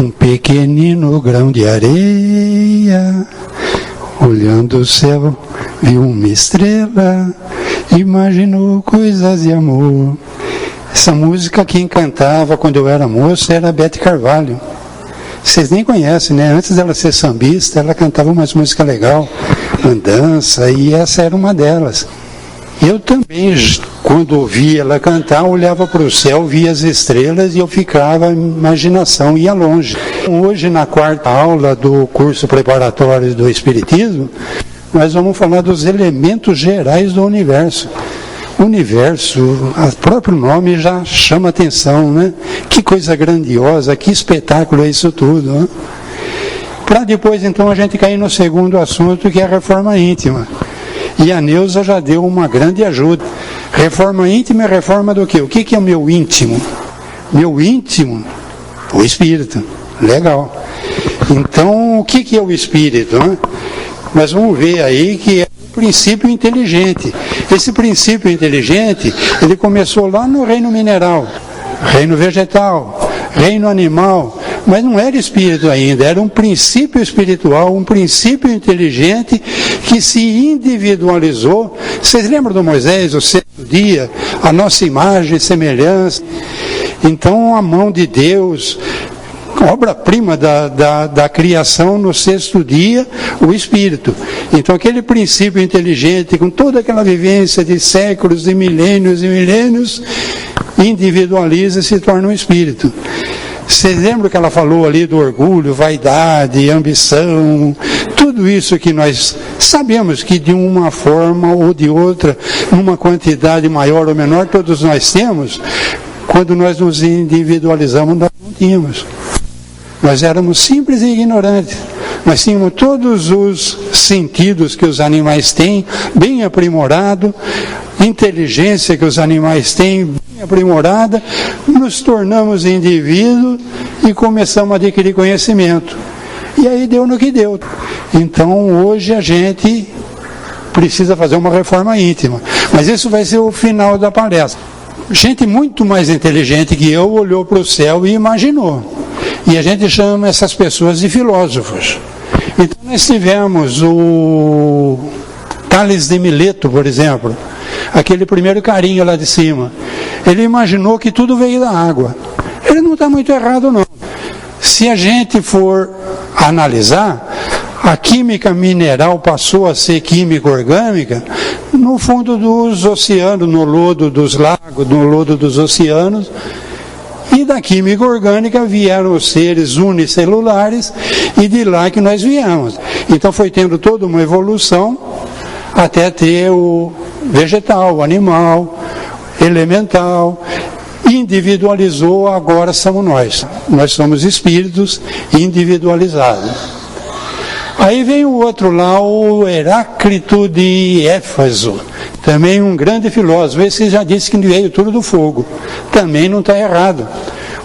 Um pequenino grão de areia, olhando o céu, viu uma estrela, imaginou coisas de amor. Essa música quem cantava quando eu era moço era a Bete Carvalho. Vocês nem conhecem, né? Antes dela ser sambista, ela cantava umas músicas legais, andança, e essa era uma delas. Eu também, quando ouvia ela cantar, olhava para o céu, via as estrelas e eu ficava, a imaginação ia longe. Hoje, na quarta aula do curso preparatório do Espiritismo, nós vamos falar dos elementos gerais do universo. O universo, o próprio nome já chama atenção, né? Que coisa grandiosa, que espetáculo é isso tudo, né? Para depois, então, a gente cair no segundo assunto, que é a reforma íntima. E a Neuza já deu uma grande ajuda. Reforma íntima é reforma do quê? O que é o meu íntimo? Meu íntimo? O espírito. Legal. Então, o que é o espírito, né? Nós vamos ver aí que é um princípio inteligente. Esse princípio inteligente, ele começou lá no reino mineral, reino vegetal, reino animal, mas não era espírito ainda, era um princípio espiritual, um princípio inteligente que se individualizou. Vocês lembram do Moisés, o sexto dia, a nossa imagem e semelhança? Então a mão de Deus, obra-prima da criação no sexto dia, o Espírito. Então aquele princípio inteligente, com toda aquela vivência de séculos, de milênios e milênios, individualiza e se torna um Espírito. Vocês lembram que ela falou ali do orgulho, vaidade, ambição, tudo isso que nós sabemos que de uma forma ou de outra, numa quantidade maior ou menor, todos nós temos. Quando nós nos individualizamos, nós não tínhamos. Nós éramos simples e ignorantes. Nós tínhamos todos os sentidos que os animais têm, bem aprimorado, inteligência que os animais têm, bem aprimorada, nos tornamos indivíduos e começamos a adquirir conhecimento. E aí deu no que deu. Então hoje a gente precisa fazer uma reforma íntima. Mas isso vai ser o final da palestra. Gente muito mais inteligente que eu olhou para o céu e imaginou. E a gente chama essas pessoas de filósofos. Então nós tivemos o Tales de Mileto, por exemplo, aquele primeiro carinha lá de cima. Ele imaginou que tudo veio da água. Ele não está muito errado, não. Se a gente for analisar, a química mineral passou a ser química orgânica no fundo dos oceanos, no lodo dos lagos, no lodo dos oceanos. E da química orgânica vieram os seres unicelulares e de lá que nós viemos. Então foi tendo toda uma evolução até ter o vegetal, o animal, elemental, individualizou, agora somos nós. Nós somos espíritos individualizados. Aí vem o outro lá, o Heráclito de Éfeso, também um grande filósofo. Esse já disse que veio tudo do fogo. Também não está errado.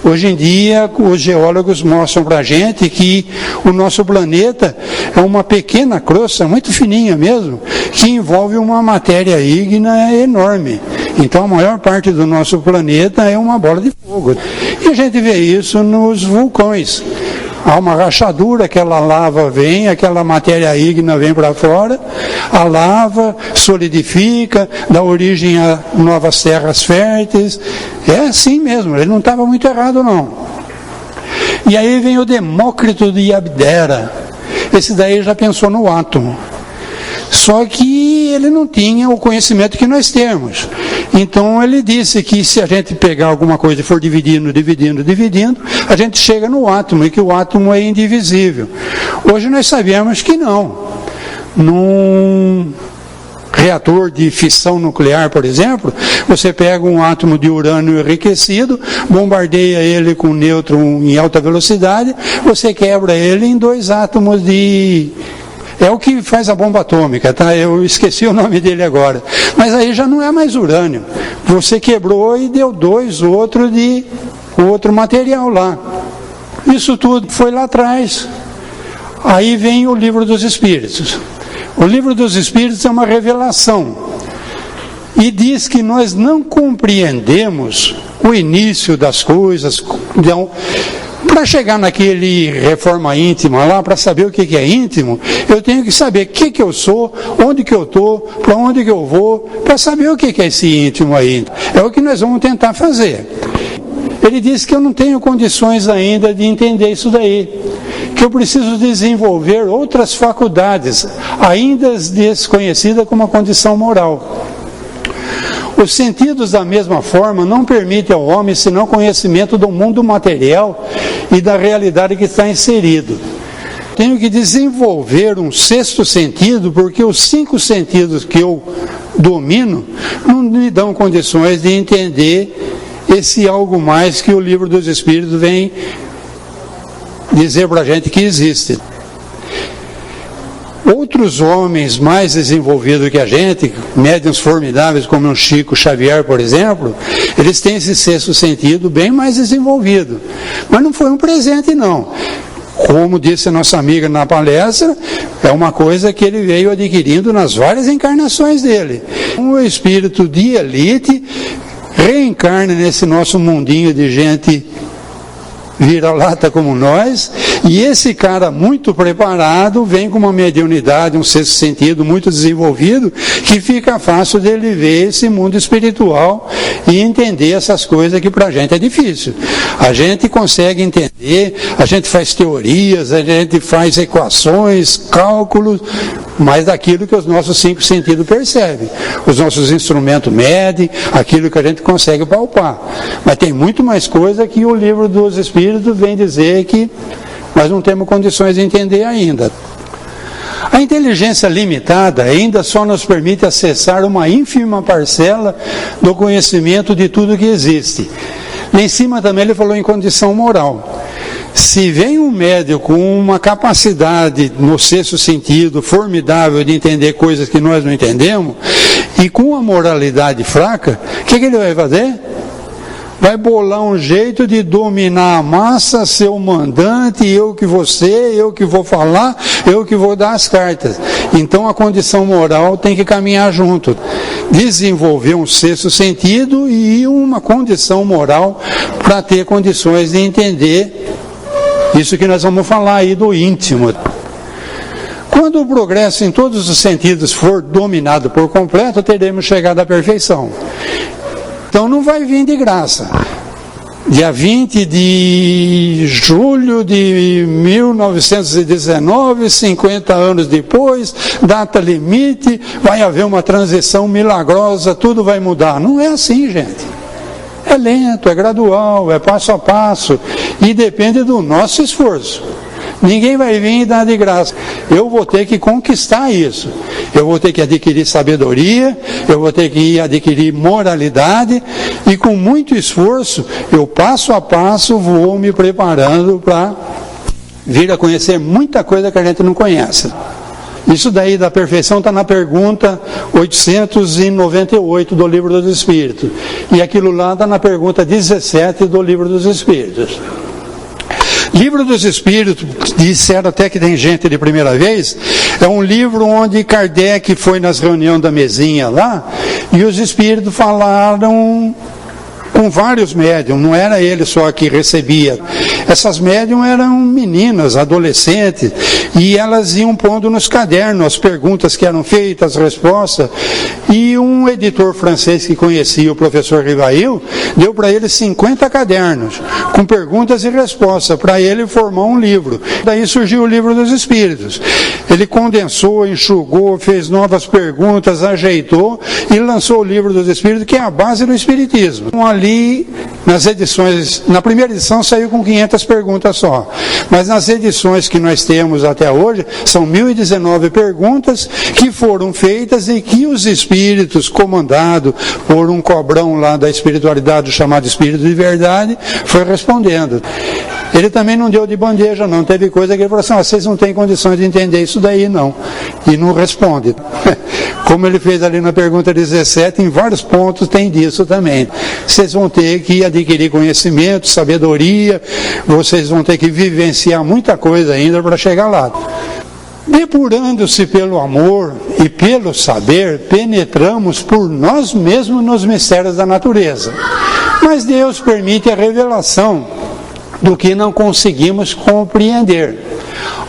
Hoje em dia, os geólogos mostram para a gente que o nosso planeta é uma pequena crosta, muito fininha mesmo, que envolve uma matéria ígnea enorme. Então a maior parte do nosso planeta é uma bola de fogo. E a gente vê isso nos vulcões. Há uma rachadura, aquela lava vem, aquela matéria ígnea vem para fora, a lava solidifica, dá origem a novas terras férteis. É assim mesmo, ele não estava muito errado não. E aí vem o Demócrito de Abdera. Esse daí já pensou no átomo. Só que ele não tinha o conhecimento que nós temos. Então ele disse que se a gente pegar alguma coisa e for dividindo, a gente chega no átomo, e que o átomo é indivisível. Hoje nós sabemos que não. Num reator de fissão nuclear, por exemplo, você pega um átomo de urânio enriquecido, bombardeia ele com nêutron em alta velocidade, você quebra ele em 2 átomos de... É o que faz a bomba atômica, tá? Eu esqueci o nome dele agora. Mas aí já não é mais urânio. Você quebrou e deu 2 outros de outro material lá. Isso tudo foi lá atrás. Aí vem o Livro dos Espíritos. O Livro dos Espíritos é uma revelação. E diz que nós não compreendemos o início das coisas. Então, Para chegar naquele reforma íntima lá, para saber o que é íntimo, eu tenho que saber o que eu sou, onde que eu estou, para onde que eu vou, para saber o que é esse íntimo aí. É o que nós vamos tentar fazer. Ele disse que eu não tenho condições ainda de entender isso daí, que eu preciso desenvolver outras faculdades, ainda desconhecidas como a condição moral. Os sentidos, da mesma forma, não permitem ao homem senão conhecimento do mundo material e da realidade que está inserido. Tenho que desenvolver um sexto sentido, porque os 5 sentidos que eu domino não me dão condições de entender esse algo mais que o Livro dos Espíritos vem dizer para a gente que existe. Outros homens mais desenvolvidos que a gente, médiuns formidáveis como o Chico Xavier, por exemplo, eles têm esse sexto sentido bem mais desenvolvido. Mas não foi um presente, não. Como disse a nossa amiga na palestra, é uma coisa que ele veio adquirindo nas várias encarnações dele. Um espírito de elite reencarna nesse nosso mundinho de gente vira-lata como nós, e esse cara muito preparado vem com uma mediunidade, um sexto sentido muito desenvolvido, que fica fácil dele ver esse mundo espiritual e entender essas coisas que para a gente é difícil. A gente consegue entender, a gente faz teorias, a gente faz equações, cálculos, mas daquilo que os nossos 5 sentidos percebem. Os nossos instrumentos medem, aquilo que a gente consegue palpar. Mas tem muito mais coisa que o Livro dos Espíritos vem dizer que nós não temos condições de entender ainda. A inteligência limitada ainda só nos permite acessar uma ínfima parcela do conhecimento de tudo que existe. Lá em cima também ele falou em condição moral. Se vem um médium com uma capacidade, no sexto sentido, formidável de entender coisas que nós não entendemos, e com uma moralidade fraca, o que ele vai fazer? Vai bolar um jeito de dominar a massa, ser o mandante, eu que vou ser, eu que vou falar, eu que vou dar as cartas. Então a condição moral tem que caminhar junto. Desenvolver um sexto sentido e uma condição moral para ter condições de entender isso que nós vamos falar aí do íntimo. Quando o progresso em todos os sentidos for dominado por completo, teremos chegado à perfeição. Então não vai vir de graça. Dia 20 de julho de 1919, 50 anos depois, data limite, vai haver uma transição milagrosa, tudo vai mudar. Não é assim, gente. É lento, é gradual, é passo a passo e depende do nosso esforço. Ninguém vai vir e dar de graça. Eu vou ter que conquistar isso. Eu vou ter que adquirir sabedoria, eu vou ter que adquirir moralidade e com muito esforço, eu passo a passo vou me preparando para vir a conhecer muita coisa que a gente não conhece. Isso daí da perfeição está na pergunta 898 do Livro dos Espíritos. E aquilo lá está na pergunta 17 do Livro dos Espíritos. Livro dos Espíritos, disseram até que tem gente de primeira vez, é um livro onde Kardec foi nas reuniões da mesinha lá, e os Espíritos falaram com vários médiums, não era ele só que recebia. Essas médiums eram meninas, adolescentes, e elas iam pondo nos cadernos as perguntas que eram feitas, as respostas, e um editor francês que conhecia o professor Rivail, deu para ele 50 cadernos, com perguntas e respostas, para ele formar um livro. Daí surgiu o Livro dos Espíritos. Ele condensou, enxugou, fez novas perguntas, ajeitou, e lançou o Livro dos Espíritos, que é a base do Espiritismo. Então, ali, nas edições, na primeira edição saiu com 500 perguntas só, mas nas edições que nós temos até hoje, são 1019 perguntas que foram feitas e que os Espíritos, comandado por um cobrão lá da espiritualidade, chamado Espírito de Verdade, foi respondendo. Ele também não deu de bandeja, não. Teve coisa que ele falou assim, vocês não têm condições de entender isso daí, não. E não responde. Como ele fez ali na pergunta 17, em vários pontos tem disso também. Vocês vão ter que adquirir conhecimento, sabedoria, vocês vão ter que vivenciar muita coisa ainda para chegar lá. Depurando-se pelo amor e pelo saber, penetramos por nós mesmos nos mistérios da natureza. Mas Deus permite a revelação do que não conseguimos compreender,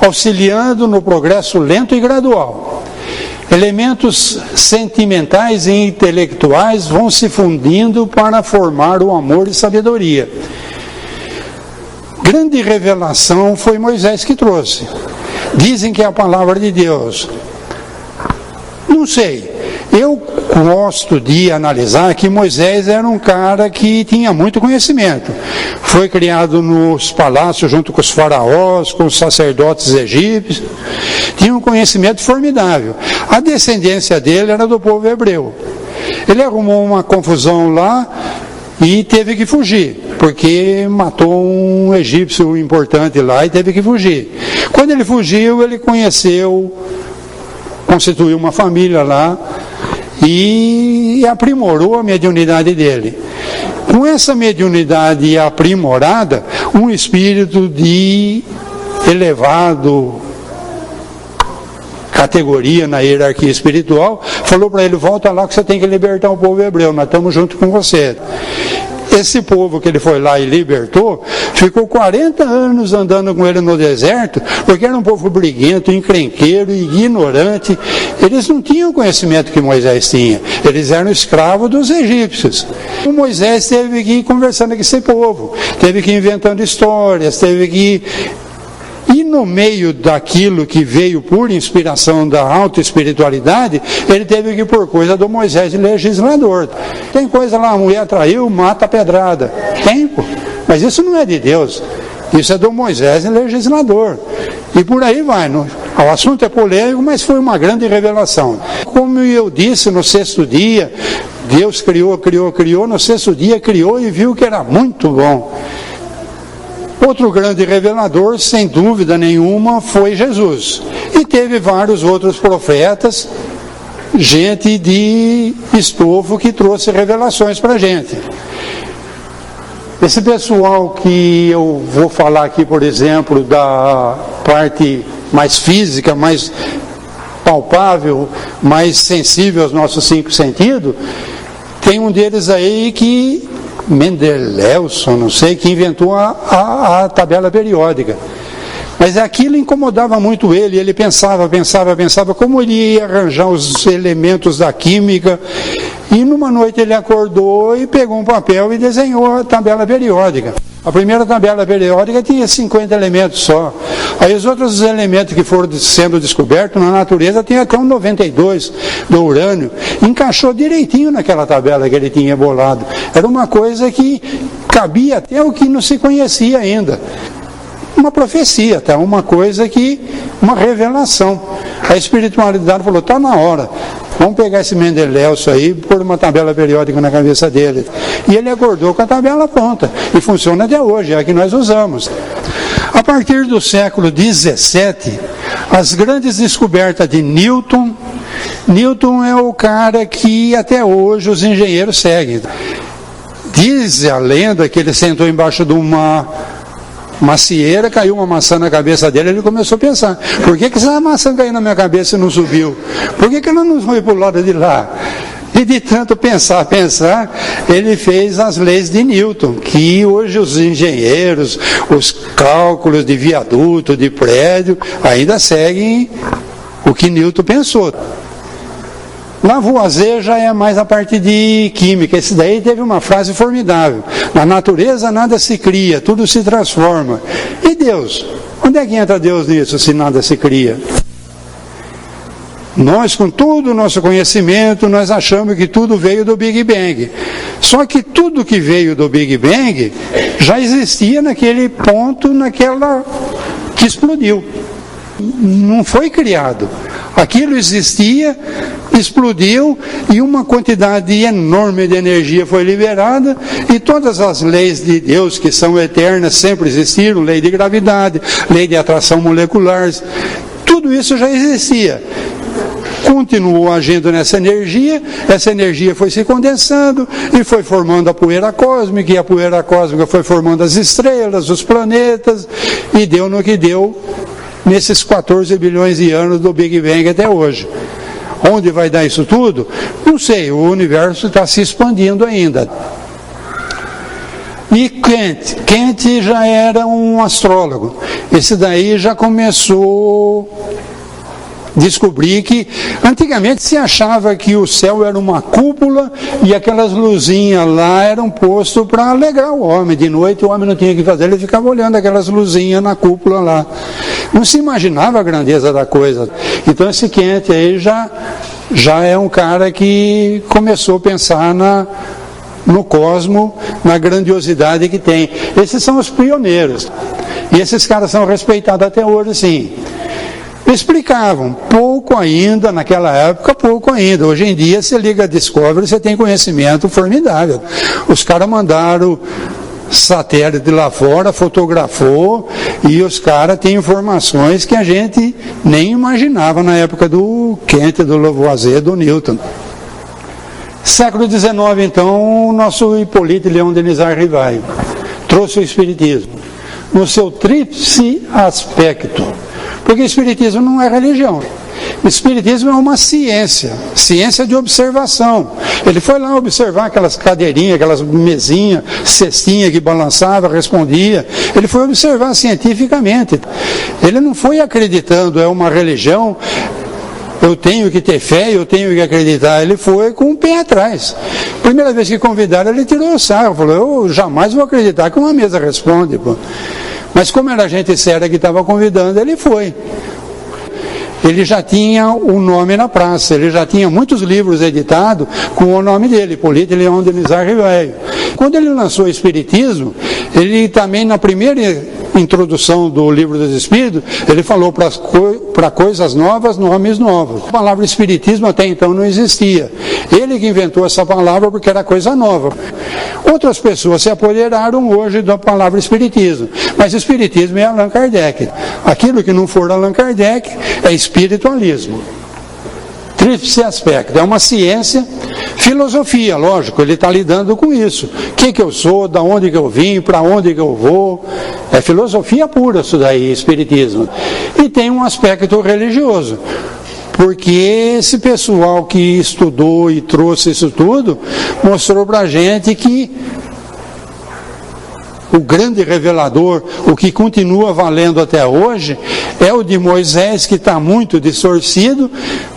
auxiliando no progresso lento e gradual. Elementos sentimentais e intelectuais vão se fundindo para formar o amor e sabedoria. Grande revelação foi Moisés que trouxe. Dizem que é a palavra de Deus. Não sei. Eu gosto de analisar que Moisés era um cara que tinha muito conhecimento. Foi criado nos palácios junto com os faraós, com os sacerdotes egípcios. Tinha um conhecimento formidável. A descendência dele era do povo hebreu. Ele arrumou uma confusão lá e teve que fugir, porque matou um egípcio importante lá e teve que fugir. Quando ele fugiu, ele constituiu uma família lá e aprimorou a mediunidade dele. Com essa mediunidade aprimorada, um espírito de elevado categoria na hierarquia espiritual falou para ele: volta lá que você tem que libertar o povo hebreu, nós estamos junto com você. Esse povo que ele foi lá e libertou, ficou 40 anos andando com ele no deserto, porque era um povo briguento, encrenqueiro, ignorante. Eles não tinham o conhecimento que Moisés tinha. Eles eram escravos dos egípcios. O Moisés teve que ir conversando com esse povo, teve que ir inventando histórias, teve que ir... E no meio daquilo que veio por inspiração da alta espiritualidade, ele teve que pôr coisa do Moisés de legislador. Tem coisa lá, a mulher traiu, mata a pedrada. Tem, pô. Mas isso não é de Deus. Isso é do Moisés de legislador. E por aí vai. O assunto é polêmico, mas foi uma grande revelação. Como eu disse, no sexto dia, Deus criou, no sexto dia criou e viu que era muito bom. Outro grande revelador, sem dúvida nenhuma, foi Jesus. E teve vários outros profetas, gente de estofo que trouxe revelações para a gente. Esse pessoal que eu vou falar aqui, por exemplo, da parte mais física, mais palpável, mais sensível aos nossos 5 sentidos, tem um deles aí que... Mendeleusson, não sei, que inventou a tabela periódica. Mas aquilo incomodava muito ele pensava como ele ia arranjar os elementos da química. E numa noite ele acordou e pegou um papel e desenhou a tabela periódica. A primeira tabela periódica tinha 50 elementos só. Aí os outros elementos que foram sendo descobertos na natureza tem até um 92 do urânio. Encaixou direitinho naquela tabela que ele tinha bolado. Era uma coisa que cabia até o que não se conhecia ainda. Uma profecia, tá? Uma revelação. A espiritualidade falou: está na hora. Vamos pegar esse Mendeleusson aí e pôr uma tabela periódica na cabeça dele. E ele acordou com a tabela pronta. E funciona até hoje, é a que nós usamos. A partir do século XVII, as grandes descobertas de Newton. Newton é o cara que até hoje os engenheiros seguem. Diz a lenda que ele sentou embaixo de uma macieira, caiu uma maçã na cabeça dele, ele começou a pensar: por que essa maçã caiu na minha cabeça e não subiu? Por que ela não foi para o lado de lá? E de tanto pensar, ele fez as leis de Newton, que hoje os engenheiros, os cálculos de viaduto, de prédio, ainda seguem o que Newton pensou. Lavoisier já é mais a parte de química. Esse daí teve uma frase formidável: na natureza nada se cria, tudo se transforma. E Deus? Onde é que entra Deus nisso, se nada se cria? Nós, com todo o nosso conhecimento, nós achamos que tudo veio do Big Bang. Só que tudo que veio do Big Bang já existia naquele ponto, que explodiu. Não foi criado. Aquilo existia, explodiu e uma quantidade enorme de energia foi liberada, e todas as leis de Deus que são eternas sempre existiram: lei de gravidade, lei de atração molecular, tudo isso já existia. Continuou agindo nessa energia, essa energia foi se condensando e foi formando a poeira cósmica, e a poeira cósmica foi formando as estrelas, os planetas, e deu no que deu nesses 14 bilhões de anos do Big Bang até hoje. Onde vai dar isso tudo? Não sei, o universo está se expandindo ainda. E Kant já era um astrólogo. Esse daí já começou a descobrir que antigamente se achava que o céu era uma cúpula e aquelas luzinhas lá eram postos para alegrar o homem. De noite o homem não tinha o que fazer, ele ficava olhando aquelas luzinhas na cúpula lá. Não se imaginava a grandeza da coisa. Então esse Kant aí já é um cara que começou a pensar no cosmo, na grandiosidade que tem. Esses são os pioneiros. E esses caras são respeitados até hoje, sim. Explicavam, pouco ainda, naquela época, pouco ainda. Hoje em dia, você liga a Discovery, você tem conhecimento formidável. Os caras mandaram satélite lá fora, fotografou, e os caras têm informações que a gente nem imaginava na época do Kant, do Lavoisier, do Newton. Século XIX, então, o nosso Hippolyte Léon Denis Arrivai trouxe o Espiritismo no seu tríplice aspecto, porque o Espiritismo não é religião. O Espiritismo é uma ciência de observação. Ele foi lá observar aquelas cadeirinhas, aquelas mesinhas, cestinha que balançava, respondia. Ele foi observar cientificamente. Ele não foi acreditando, é uma religião, eu tenho que ter fé, eu tenho que acreditar. Ele foi com o pé atrás. Primeira vez que convidaram, ele tirou o sarro, falou, eu jamais vou acreditar que uma mesa responde. Pô. Mas como era gente séria que estava convidando, ele foi. Ele já tinha o nome na praça, ele já tinha muitos livros editados com o nome dele, Hippolyte Léon Denis Arrivai. Quando ele lançou o Espiritismo, ele também, na primeira introdução do Livro dos Espíritos, ele falou para coisas novas, nomes novos. A palavra Espiritismo até então não existia. Ele que inventou essa palavra porque era coisa nova. Outras pessoas se apoderaram hoje da palavra Espiritismo, mas Espiritismo é Allan Kardec. Aquilo que não for Allan Kardec é espiritualismo. Tríplice aspecto, é uma ciência, filosofia, lógico, ele está lidando com isso. Quem que eu sou, da onde que eu vim, para onde que eu vou, é filosofia pura isso daí, espiritismo. E tem um aspecto religioso, porque esse pessoal que estudou e trouxe isso tudo, mostrou para a gente que o grande revelador, o que continua valendo até hoje, é o de Moisés, que está muito distorcido,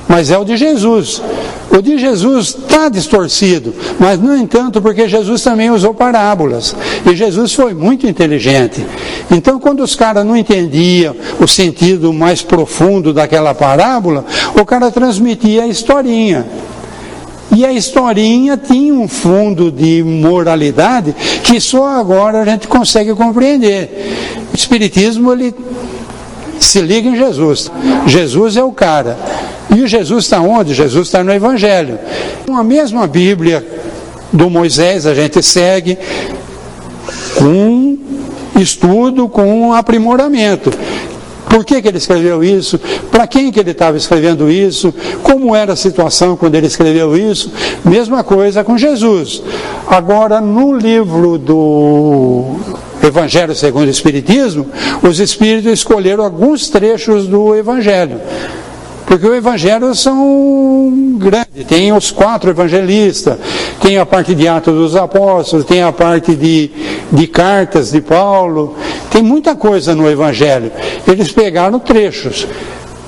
mas é o de Jesus. O de Jesus está distorcido, mas no entanto, porque Jesus também usou parábolas, e Jesus foi muito inteligente. Então, quando os caras não entendiam o sentido mais profundo daquela parábola, o cara transmitia a historinha. E a historinha tinha um fundo de moralidade que só agora a gente consegue compreender. O Espiritismo, ele se liga em Jesus. Jesus é o cara. E o Jesus está onde? Jesus está no Evangelho. A mesma Bíblia do Moisés a gente segue com estudo, com aprimoramento. Por que ele escreveu isso? Para quem que ele estava escrevendo isso? Como era a situação quando ele escreveu isso? Mesma coisa com Jesus. Agora, no livro do Evangelho segundo o Espiritismo, os Espíritos escolheram alguns trechos do Evangelho. Porque o Evangelho são grandes, tem os 4 evangelistas, tem a parte de Atos dos Apóstolos, tem a parte de cartas de Paulo, tem muita coisa no Evangelho. Eles pegaram trechos.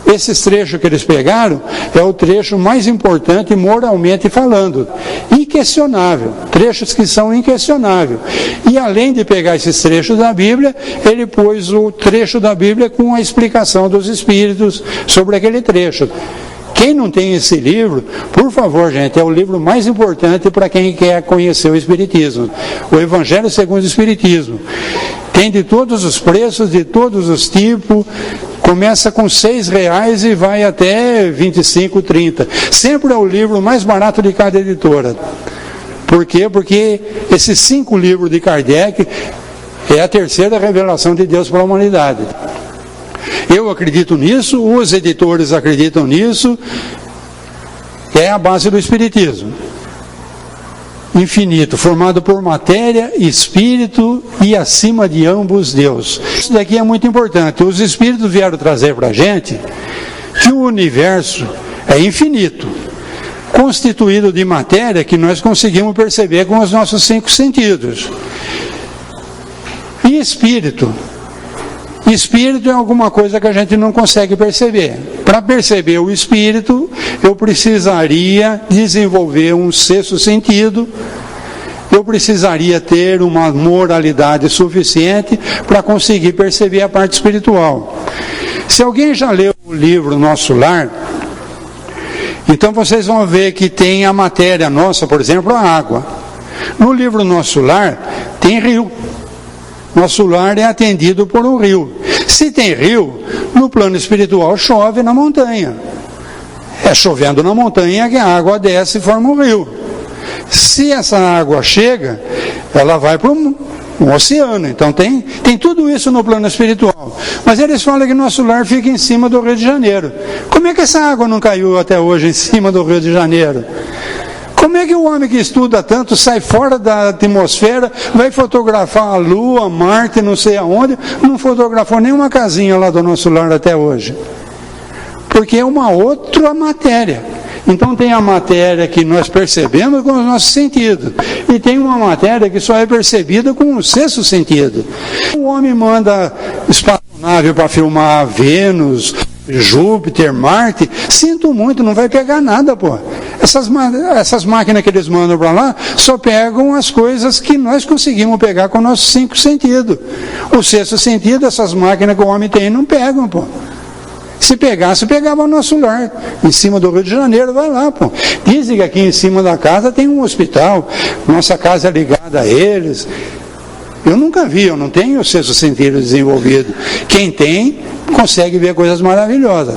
Esses trechos que eles pegaram é o trecho mais importante moralmente falando, inquestionável, trechos que são inquestionáveis. E além de pegar esses trechos da Bíblia, ele pôs o trecho da Bíblia com a explicação dos Espíritos sobre aquele trecho. Quem não tem esse livro, por favor, gente, é o livro mais importante para quem quer conhecer o Espiritismo. O Evangelho segundo o Espiritismo. Tem de todos os preços, de todos os tipos. Começa com R$6 e vai até 25, 30. Sempre é o livro mais barato de cada editora. Por quê? Porque esses 5 livros de Kardec é a terceira revelação de Deus para a humanidade. Eu acredito nisso, os editores acreditam nisso, é a base do Espiritismo. Infinito, formado por matéria, espírito e acima de ambos Deus. Isso daqui é muito importante. Os Espíritos vieram trazer para a gente que o universo é infinito, constituído de matéria que nós conseguimos perceber com os nossos 5 sentidos. espírito. Espírito é alguma coisa que a gente não consegue perceber. Para perceber o espírito, eu precisaria desenvolver um sexto sentido, eu precisaria ter uma moralidade suficiente para conseguir perceber a parte espiritual. Se alguém já leu o livro Nosso Lar, então vocês vão ver que tem a matéria nossa, por exemplo, a água. No livro Nosso Lar, tem rio. Nosso lar é atendido por um rio. Se tem rio, no plano espiritual chove na montanha. É chovendo na montanha que a água desce e forma um rio. Se essa água chega, ela vai para um oceano. Então tem tudo isso no plano espiritual. Mas eles falam que nosso lar fica em cima do Rio de Janeiro. Como é que essa água não caiu até hoje em cima do Rio de Janeiro? Como é que o homem que estuda tanto sai fora da atmosfera, vai fotografar a Lua, Marte, não sei aonde, não fotografou nenhuma casinha lá do nosso lar até hoje? Porque é uma outra matéria. Então tem a matéria que nós percebemos com os nossos sentidos, e tem uma matéria que só é percebida com o sexto sentido. O homem manda espaçonave para filmar Vênus, Júpiter, Marte, sinto muito, não vai pegar nada, pô. Essas máquinas que eles mandam para lá só pegam as coisas que nós conseguimos pegar com nossos 5 sentidos. O sexto sentido, essas máquinas que o homem tem, não pegam, pô. Se pegasse, pegava o nosso lar. Em cima do Rio de Janeiro, vai lá, pô. Dizem que aqui em cima da casa tem um hospital, nossa casa é ligada a eles. Eu nunca vi, eu não tenho o sexto sentido desenvolvido. Quem tem, consegue ver coisas maravilhosas.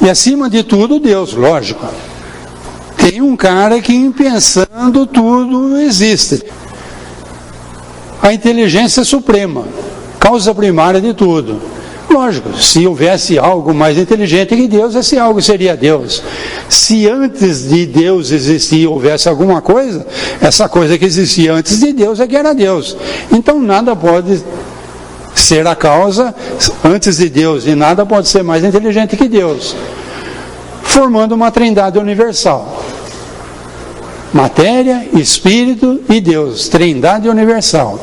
E acima de tudo, Deus, lógico. Tem um cara que pensando tudo existe. A inteligência suprema, causa primária de tudo. Lógico, se houvesse algo mais inteligente que Deus, esse algo seria Deus. Se antes de Deus existir houvesse alguma coisa, essa coisa que existia antes de Deus é que era Deus. Então nada pode ser a causa antes de Deus, e nada pode ser mais inteligente que Deus, formando uma trindade universal. Matéria, Espírito e Deus, trindade universal.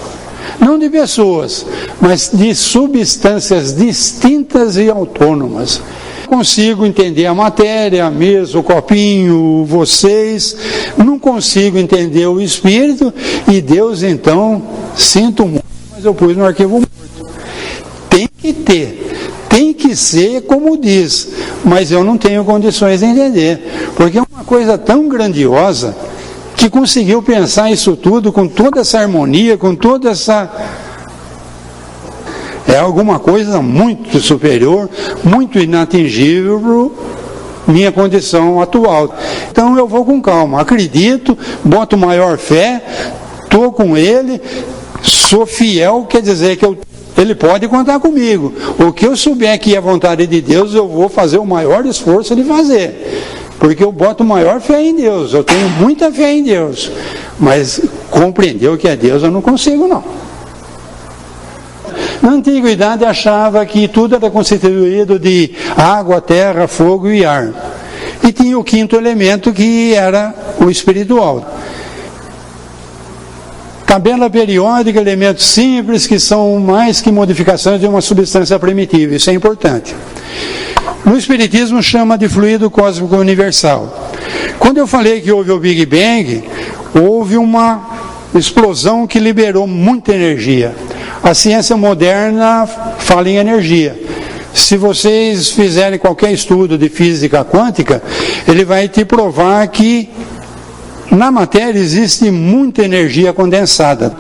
Não de pessoas, mas de substâncias distintas e autônomas. Consigo entender a matéria, a mesa, o copinho, vocês, não consigo entender o Espírito, e Deus, então, sinto muito, mas eu pus no arquivo morto. Tem que ter, tem que ser como diz, mas eu não tenho condições de entender, porque é uma coisa tão grandiosa, que conseguiu pensar isso tudo com toda essa harmonia, com toda essa... É alguma coisa muito superior, muito inatingível para minha condição atual. Então eu vou com calma, acredito, boto maior fé, estou com ele, sou fiel, quer dizer que ele pode contar comigo. O que eu souber que é vontade de Deus, eu vou fazer o maior esforço de fazer. Porque eu boto maior fé em Deus, eu tenho muita fé em Deus, mas compreender o que é Deus eu não consigo, não. Na antiguidade achava que tudo era constituído de água, terra, fogo e ar. E tinha o quinto elemento, que era o espiritual. Tabela periódica, elementos simples que são mais que modificações de uma substância primitiva, isso é importante. No Espiritismo chama de fluido cósmico universal. Quando eu falei que houve o Big Bang, houve uma explosão que liberou muita energia. A ciência moderna fala em energia. Se vocês fizerem qualquer estudo de física quântica, ele vai te provar que na matéria existe muita energia condensada.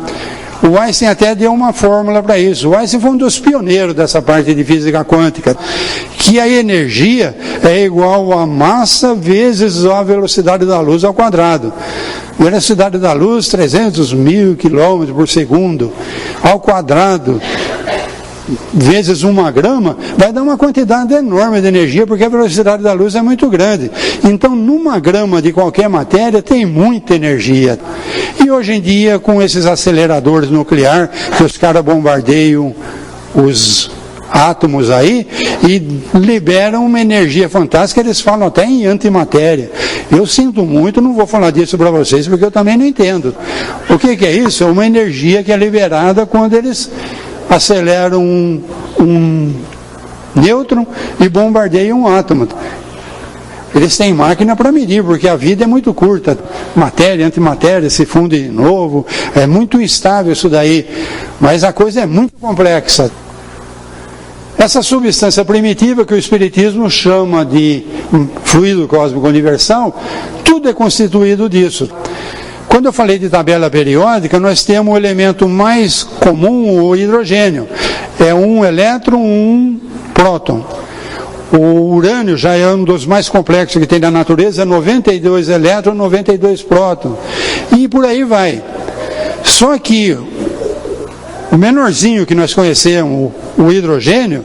O Einstein até deu uma fórmula para isso. O Einstein foi um dos pioneiros dessa parte de física quântica, que a energia é igual a massa vezes a velocidade da luz ao quadrado. Velocidade da luz, 300 mil quilômetros por segundo ao quadrado, vezes 1 grama, vai dar uma quantidade enorme de energia, porque a velocidade da luz é muito grande. Então, numa grama de qualquer matéria, tem muita energia. E hoje em dia, com esses aceleradores nucleares, que os caras bombardeiam os átomos aí e liberam uma energia fantástica, eles falam até em antimatéria. Eu sinto muito, não vou falar disso para vocês, porque eu também não entendo. O que é isso? É uma energia que é liberada quando eles aceleram um nêutron e bombardeiam um átomo. Eles têm máquina para medir, porque a vida é muito curta. Matéria, antimatéria, se funde de novo. É muito instável isso daí. Mas a coisa é muito complexa. Essa substância primitiva que o Espiritismo chama de fluido cósmico universal, tudo é constituído disso. Quando eu falei de tabela periódica, nós temos o elemento mais comum, o hidrogênio. É um elétron, um próton. O urânio já é um dos mais complexos que tem na natureza, 92 elétrons, 92 prótons. E por aí vai. Só que o menorzinho que nós conhecemos, o hidrogênio,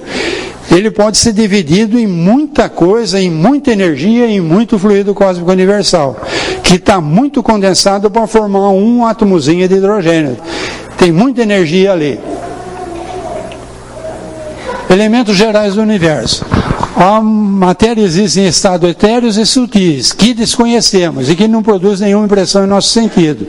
ele pode ser dividido em muita coisa, em muita energia, em muito fluido cósmico universal, que está muito condensado para formar um átomozinho de hidrogênio. Tem muita energia ali. Elementos gerais do universo. A matéria existe em estados etéreos e sutis, que desconhecemos e que não produz nenhuma impressão em nosso sentido.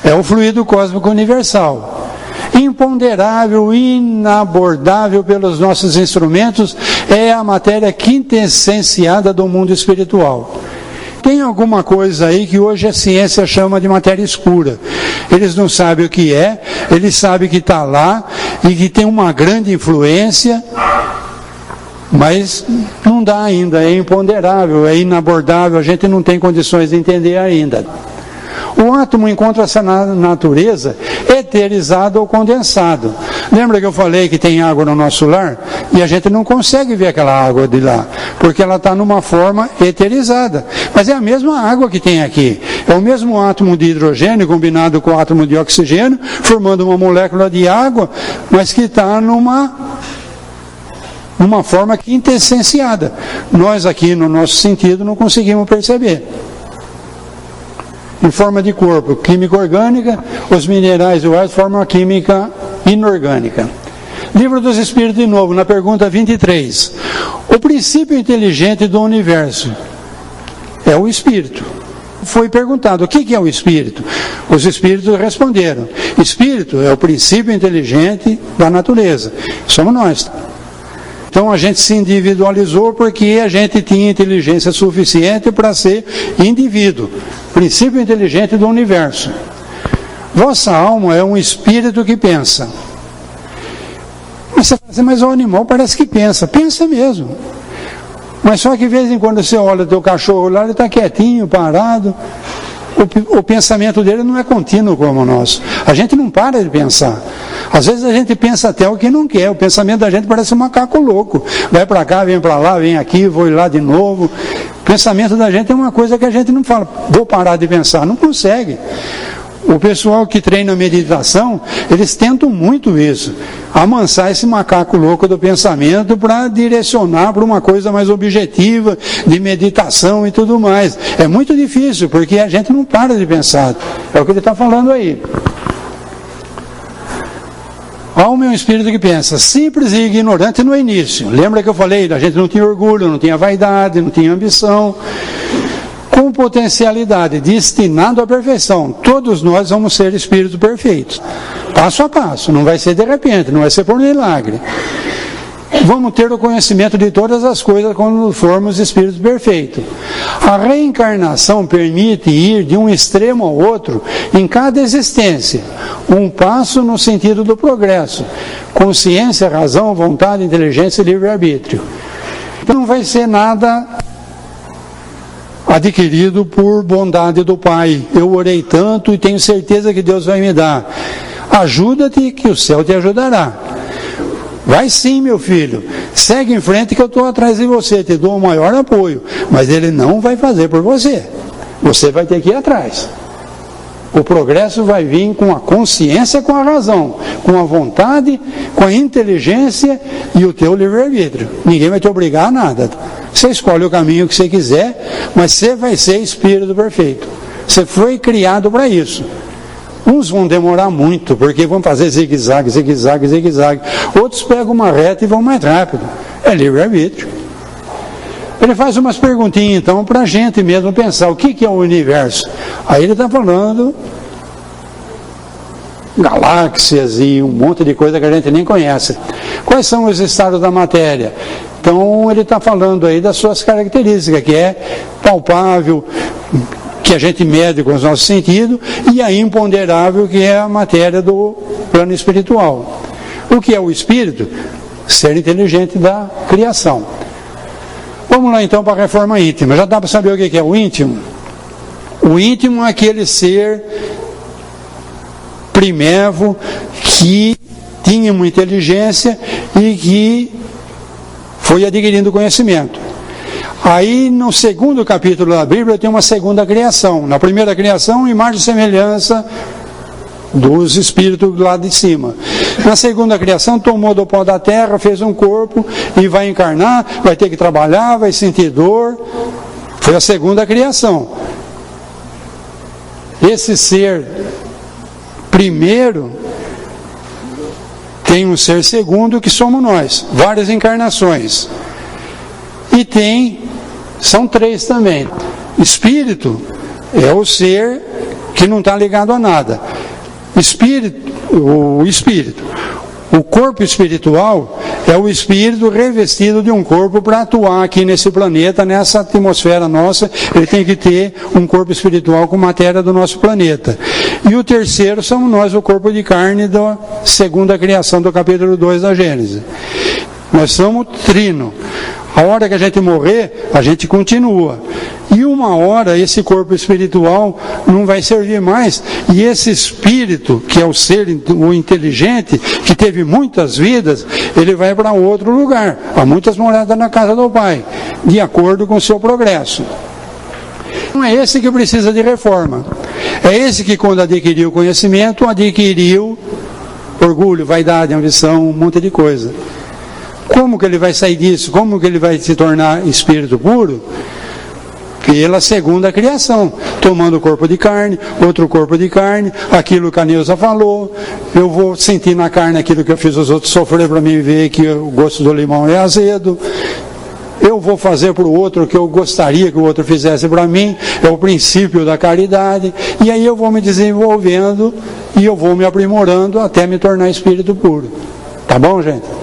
É o fluido cósmico universal. Imponderável, inabordável pelos nossos instrumentos, é a matéria quintessenciada do mundo espiritual. Tem alguma coisa aí que hoje a ciência chama de matéria escura. Eles não sabem o que é, eles sabem que está lá e que tem uma grande influência, mas não dá ainda, é imponderável, é inabordável, a gente não tem condições de entender ainda. O átomo encontra-se na natureza eterizado ou condensado. Lembra que eu falei que tem água no nosso lar? E a gente não consegue ver aquela água de lá, porque ela está numa forma eterizada. Mas é a mesma água que tem aqui. É o mesmo átomo de hidrogênio combinado com o átomo de oxigênio, formando uma molécula de água, mas que está numa forma quintessenciada. Nós aqui, no nosso sentido, não conseguimos perceber. Em forma de corpo, química orgânica, os minerais e o ar formam a química inorgânica. Livro dos Espíritos de novo, na pergunta 23. O princípio inteligente do universo é o Espírito. Foi perguntado, o que é o Espírito? Os Espíritos responderam, Espírito é o princípio inteligente da natureza. Somos nós. Então a gente se individualizou porque a gente tinha inteligência suficiente para ser indivíduo. Princípio inteligente do universo. Vossa alma é um espírito que pensa. Mas você fala assim, mas o animal parece que pensa. Pensa mesmo. Mas só que de vez em quando você olha o teu cachorro lá, ele está quietinho, parado. O pensamento dele não é contínuo como o nosso. A gente não para de pensar. Às vezes a gente pensa até o que não quer. O pensamento da gente parece um macaco louco. Vai para cá, vem para lá, vem aqui, vou ir lá de novo. O pensamento da gente é uma coisa que a gente não fala, vou parar de pensar. Não consegue. O pessoal que treina meditação, eles tentam muito isso. Amansar esse macaco louco do pensamento para direcionar para uma coisa mais objetiva, de meditação e tudo mais. É muito difícil, porque a gente não para de pensar. É o que ele está falando aí. Alma é um espírito que pensa, simples e ignorante no início. Lembra que eu falei, a gente não tinha orgulho, não tinha vaidade, não tinha ambição. Com potencialidade, destinado à perfeição. Todos nós vamos ser espíritos perfeitos. Passo a passo, não vai ser de repente, não vai ser por milagre. Vamos ter o conhecimento de todas as coisas quando formos espíritos perfeitos. A reencarnação permite ir de um extremo ao outro em cada existência. Um passo no sentido do progresso. Consciência, razão, vontade, inteligência e livre-arbítrio. Então não vai ser nada adquirido por bondade do Pai. Eu orei tanto e tenho certeza que Deus vai me dar. Ajuda-te que o céu te ajudará. Vai sim, meu filho. Segue em frente que eu estou atrás de você. Te dou o maior apoio. Mas Ele não vai fazer por você. Você vai ter que ir atrás. O progresso vai vir com a consciência, com a razão, com a vontade, com a inteligência e o teu livre-arbítrio. Ninguém vai te obrigar a nada. Você escolhe o caminho que você quiser, mas você vai ser espírito perfeito. Você foi criado para isso. Uns vão demorar muito, porque vão fazer zigue-zague, zigue-zague, zigue-zague. Outros pegam uma reta e vão mais rápido. É livre-arbítrio. Ele faz umas perguntinhas, então, para a gente mesmo pensar o que é o universo. Aí ele está falando galáxias e um monte de coisa que a gente nem conhece. Quais são os estados da matéria? Então, ele está falando aí das suas características, que é palpável, que a gente mede com os nossos sentidos, e a imponderável, que é a matéria do plano espiritual. O que é o espírito? Ser inteligente da criação. Vamos lá então para a reforma íntima. Já dá para saber o que é o íntimo? O íntimo é aquele ser primevo que tinha uma inteligência e que foi adquirindo conhecimento. Aí no segundo capítulo da Bíblia tem uma segunda criação. Na primeira criação, imagem e semelhança dos espíritos lá de cima. Na segunda criação, tomou do pó da terra, fez um corpo e vai encarnar, vai ter que trabalhar, vai sentir dor. Foi a segunda criação. Esse ser primeiro tem um ser segundo que somos nós, várias encarnações. E são três também. Espírito é o ser que não está ligado a nada. O corpo espiritual é o espírito revestido de um corpo para atuar aqui nesse planeta, nessa atmosfera nossa. Ele tem que ter um corpo espiritual com matéria do nosso planeta. E o terceiro somos nós, o corpo de carne da segunda criação do capítulo 2 da Gênesis. Nós somos trino. A hora que a gente morrer, a gente continua. E uma hora esse corpo espiritual não vai servir mais. E esse espírito, que é o ser, o inteligente, que teve muitas vidas, ele vai para outro lugar. Há muitas moradas na casa do Pai, de acordo com o seu progresso. Não é esse que precisa de reforma. É esse que, quando adquiriu conhecimento, adquiriu orgulho, vaidade, ambição, um monte de coisa. Como que ele vai sair disso? Como que ele vai se tornar espírito puro? Pela segunda criação, tomando o corpo de carne, outro corpo de carne, aquilo que a Neuza falou, eu vou sentir na carne aquilo que eu fiz os outros sofrer para mim ver que o gosto do limão é azedo, eu vou fazer para o outro o que eu gostaria que o outro fizesse para mim, é o princípio da caridade, e aí eu vou me desenvolvendo e eu vou me aprimorando até me tornar espírito puro. Tá bom, gente?